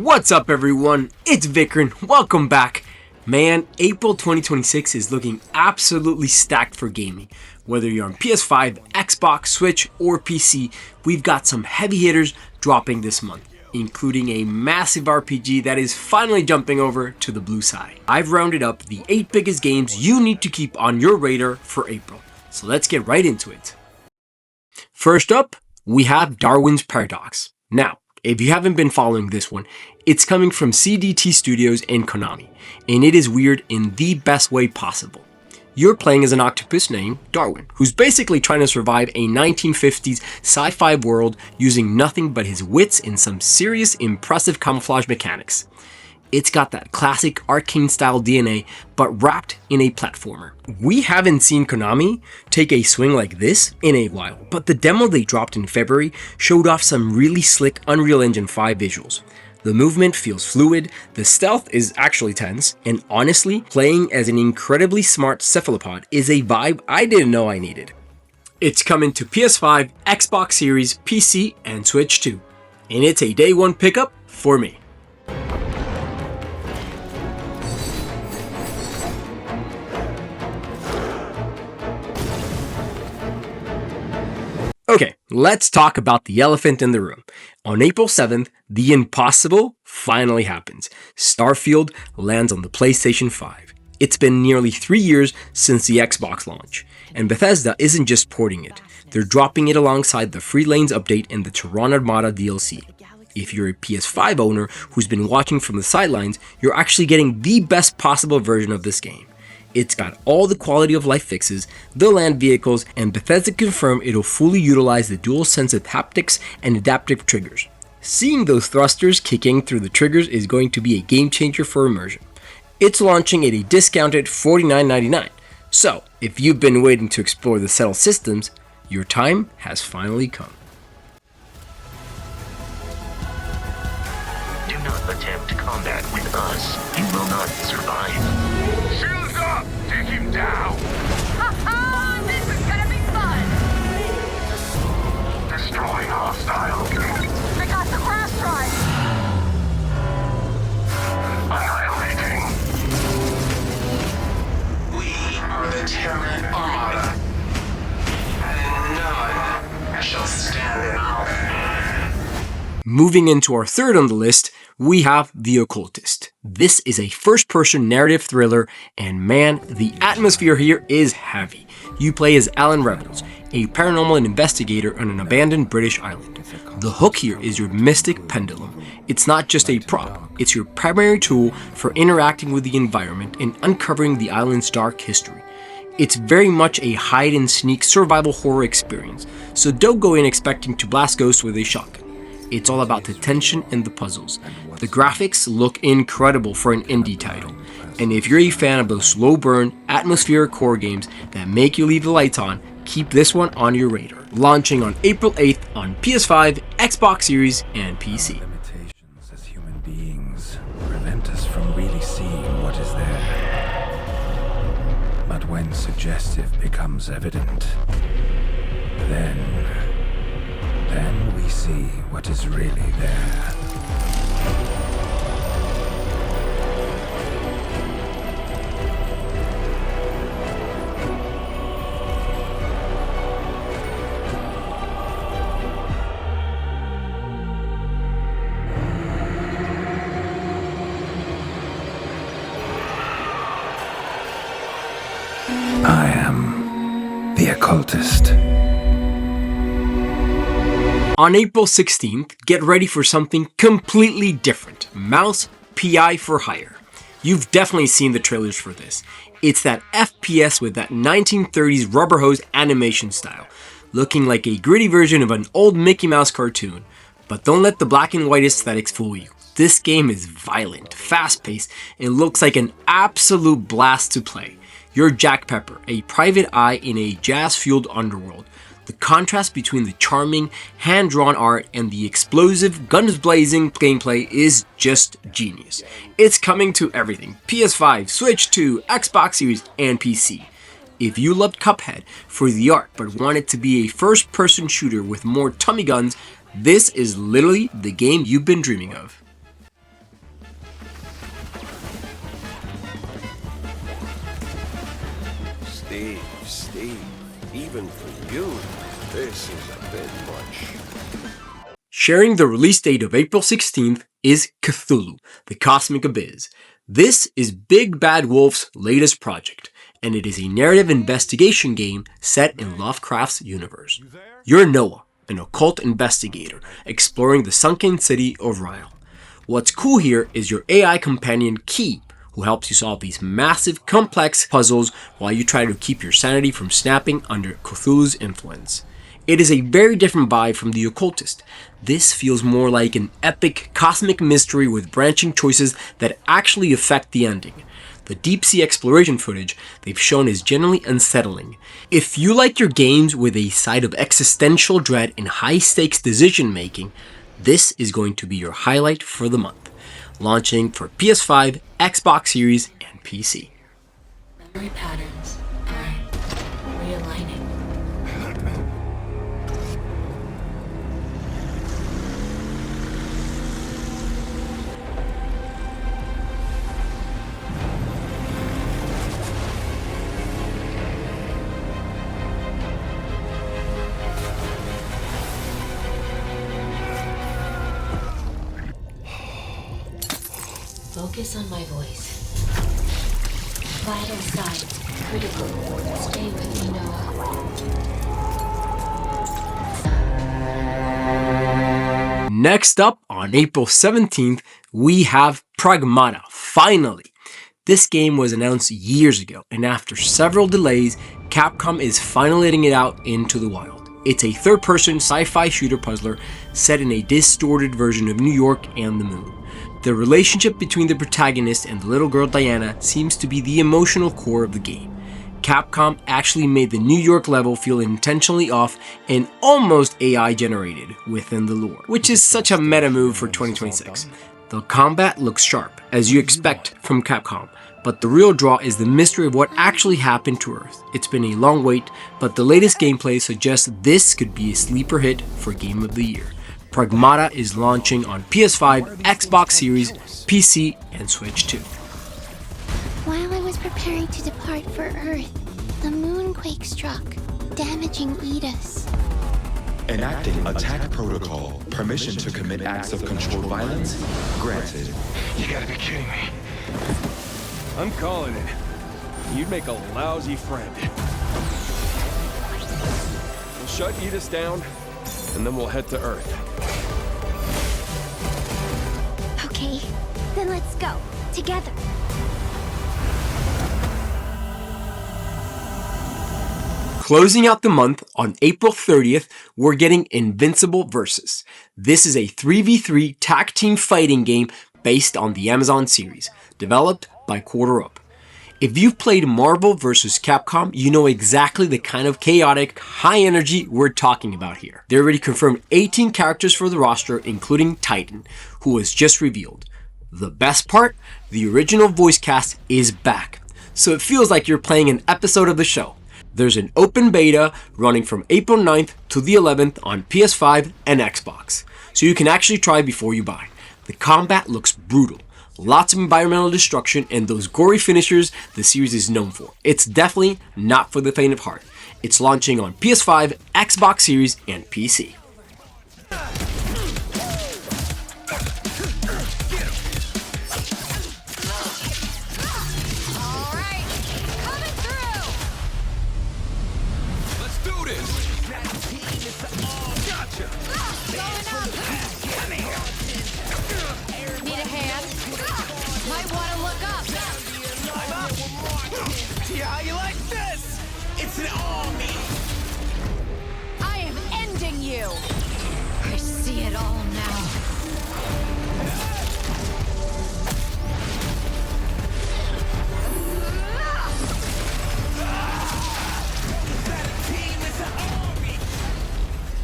What's up everyone, it's Vikrenx, welcome back. Man, April 2026 is looking absolutely stacked for gaming. Whether you're on PS5, Xbox, Switch, or PC, we've got some heavy hitters dropping this month, including a massive RPG that is finally jumping over to the blue side. I've rounded up the 8 biggest games you need to keep on your radar for April, so let's get right into it. First up, we have Darwin's Paradox. Now, if you haven't been following this one, it's coming from CDT Studios and Konami, and it is weird in the best way possible. You're playing as an octopus named Darwin, who's basically trying to survive a 1950s sci-fi world using nothing but his wits and some serious impressive camouflage mechanics. It's got that classic arcane style DNA, but wrapped in a platformer. We haven't seen Konami take a swing like this in a while, but the demo they dropped in February showed off some really slick Unreal Engine 5 visuals. The movement feels fluid, the stealth is actually tense, and honestly, playing as an incredibly smart cephalopod is a vibe I didn't know I needed. It's coming to PS5, Xbox Series, PC, and Switch too, and it's a day one pickup for me. Okay, let's talk about the elephant in the room. On April 7th, the impossible finally happens. Starfield lands on the PlayStation 5. It's been nearly 3 years since the Xbox launch, and Bethesda isn't just porting it. They're dropping it alongside the Free Lanes update and the Pragmata DLC. If you're a PS5 owner who's been watching from the sidelines, you're actually getting the best possible version of this game. It's got all the quality of life fixes, the land vehicles, and Bethesda confirmed it'll fully utilize the dual sense of haptics and adaptive triggers. Seeing those thrusters kicking through the triggers is going to be a game changer for immersion. It's launching at a discounted $49.99. So, if you've been waiting to explore the settled systems, your time has finally come. Do not attempt combat with us. You will not survive. Shields up! Take him down! Ha-ha! This is gonna be fun! Destroy hostile. I got the crash drive! Annihilating. We are the Terran Armada, and none shall stand in our way. Moving into our third on the list, we have The Occultist. This is a first-person narrative thriller, and man, the atmosphere here is heavy. You play as Alan Revels, a paranormal investigator on an abandoned British island. The hook here is your mystic pendulum. It's not just a prop, it's your primary tool for interacting with the environment and uncovering the island's dark history. It's very much a hide-and-sneak survival horror experience, so don't go in expecting to blast ghosts with a shotgun. It's all about the tension and the puzzles. The graphics look incredible for an indie title, and if you're a fan of those slow burn, atmospheric horror games that make you leave the lights on, keep this one on your radar. Launching on April 8th on PS5, Xbox Series, and PC. Limitations as human beings prevent us from really seeing what is there. But when suggestive becomes evident, then we see what is really there. I am the Occultist. On April 16th, get ready for something completely different. Mouse PI for Hire. You've definitely seen the trailers for this. It's that FPS with that 1930s rubber hose animation style, looking like a gritty version of an old Mickey Mouse cartoon. But don't let the black and white aesthetics fool you. This game is violent, fast-paced, and looks like an absolute blast to play. You're Jack Pepper, a private eye in a jazz-fueled underworld. The contrast between the charming, hand-drawn art and the explosive, guns-blazing gameplay is just genius. It's coming to everything: PS5, Switch 2, Xbox Series, and PC. If you loved Cuphead for the art but want it to be a first-person shooter with more tummy guns, this is literally the game you've been dreaming of. Steve, even for you, this is a bit much. Sharing the release date of April 16th is Cthulhu, the Cosmic Abyss. This is Big Bad Wolf's latest project, and it is a narrative investigation game set in Lovecraft's universe. You're Noah, an occult investigator, exploring the sunken city of Ryle. What's cool here is your AI companion Key, who helps you solve these massive, complex puzzles while you try to keep your sanity from snapping under Cthulhu's influence. It is a very different vibe from the Occultist. This feels more like an epic cosmic mystery with branching choices that actually affect the ending. The deep sea exploration footage they've shown is generally unsettling. If you like your games with a side of existential dread and high stakes decision making, this is going to be your highlight for the month. Launching for PS5, Xbox Series, and PC. Memory patterns are realigning. Focus on my voice. Vital signs, critical. Stay with me, Noah. Next up, on April 17th, we have Pragmata, finally. This game was announced years ago, and after several delays, Capcom is finally letting it out into the wild. It's a third-person sci-fi shooter puzzler set in a distorted version of New York and the moon. The relationship between the protagonist and the little girl Diana seems to be the emotional core of the game. Capcom actually made the New York level feel intentionally off and almost AI generated within the lore, which is such a meta move for 2026. The combat looks sharp, as you expect from Capcom, but the real draw is the mystery of what actually happened to Earth. It's been a long wait, but the latest gameplay suggests this could be a sleeper hit for Game of the Year. Pragmata is launching on PS5, Xbox Series, PC, and Switch 2. While I was preparing to depart for Earth, the moonquake struck, damaging Edis. Enacting attack protocol. Permission to commit acts of controlled violence granted. You gotta be kidding me. I'm calling it. You'd make a lousy friend. We'll shut Edis down, and then we'll head to Earth. Okay, then let's go. Together. Closing out the month, on April 30th, we're getting Invincible Versus. This is a 3v3 tag team fighting game based on the Amazon series, developed by Quarter Up. If you've played Marvel vs. Capcom, you know exactly the kind of chaotic, high energy we're talking about here. They already confirmed 18 characters for the roster, including Titan, who was just revealed. The best part? The original voice cast is back, so it feels like you're playing an episode of the show. There's an open beta running from April 9th to the 11th on PS5 and Xbox, so you can actually try before you buy. The combat looks brutal. Lots of environmental destruction and those gory finishers the series is known for. It's definitely not for the faint of heart. It's launching on PS5, Xbox Series, and PC.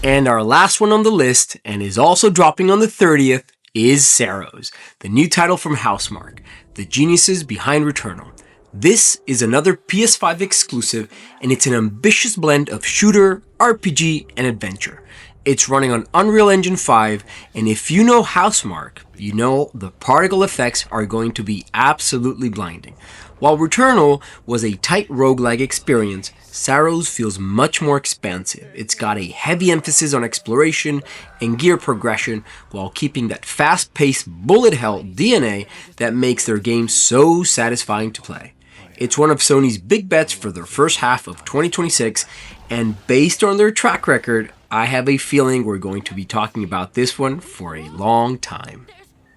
And our last one on the list, and is also dropping on the 30th, is Saros, the new title from Housemarque, the geniuses behind Returnal. This is another PS5 exclusive, and it's an ambitious blend of shooter, RPG, and adventure. It's running on Unreal Engine 5, and if you know Housemarque, you know the particle effects are going to be absolutely blinding. While Returnal was a tight roguelike experience, Saros feels much more expansive. It's got a heavy emphasis on exploration and gear progression while keeping that fast-paced bullet hell DNA that makes their game so satisfying to play. It's one of Sony's big bets for their first half of 2026, and based on their track record, I have a feeling we're going to be talking about this one for a long time.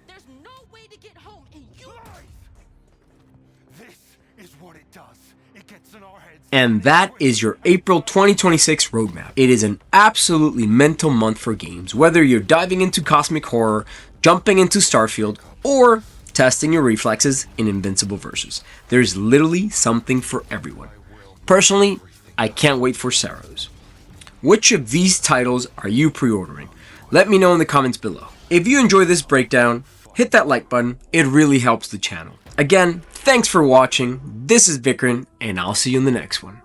There's no way to get home, and you... This is what it does. It gets in our heads. And that is your April 2026 roadmap. It is an absolutely mental month for games, whether you're diving into cosmic horror, jumping into Starfield, or testing your reflexes in Invincible Versus. There's literally something for everyone. Personally, I can't wait for Saros. Which of these titles are you pre-ordering? Let me know in the comments below. If you enjoy this breakdown, hit that like button, it really helps the channel. Again, thanks for watching, this is Vikrenx, and I'll see you in the next one.